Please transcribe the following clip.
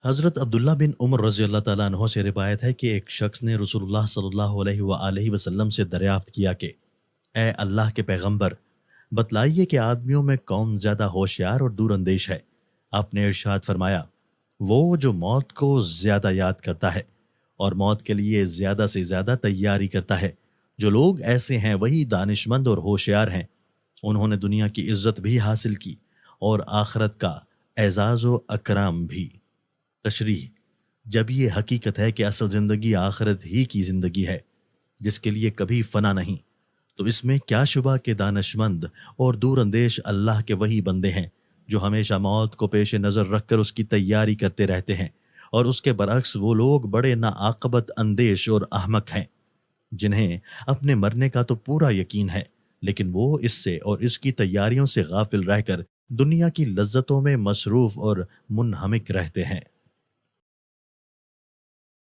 حضرت عبداللہ بن عمر رضی اللہ تعالیٰ عنہ سے روایت ہے کہ ایک شخص نے رسول اللہ صلی اللہ علیہ وآلہ وسلم سے دریافت کیا کہ اے اللہ کے پیغمبر، بتلائیے کہ آدمیوں میں کون زیادہ ہوشیار اور دور اندیش ہے۔ آپ نے ارشاد فرمایا، وہ جو موت کو زیادہ یاد کرتا ہے اور موت کے لیے زیادہ سے زیادہ تیاری کرتا ہے۔ جو لوگ ایسے ہیں وہی دانشمند اور ہوشیار ہیں۔ انہوں نے دنیا کی عزت بھی حاصل کی اور آخرت کا اعزاز و اکرام بھی۔ تشریح: جب یہ حقیقت ہے کہ اصل زندگی آخرت ہی کی زندگی ہے جس کے لیے کبھی فنا نہیں، تو اس میں کیا شبہ کہ دانشمند اور دور اندیش اللہ کے وہی بندے ہیں جو ہمیشہ موت کو پیش نظر رکھ کر اس کی تیاری کرتے رہتے ہیں، اور اس کے برعکس وہ لوگ بڑے ناعاقبت اندیش اور احمق ہیں جنہیں اپنے مرنے کا تو پورا یقین ہے، لیکن وہ اس سے اور اس کی تیاریوں سے غافل رہ کر دنیا کی لذتوں میں مصروف اور منہمک رہتے ہیں۔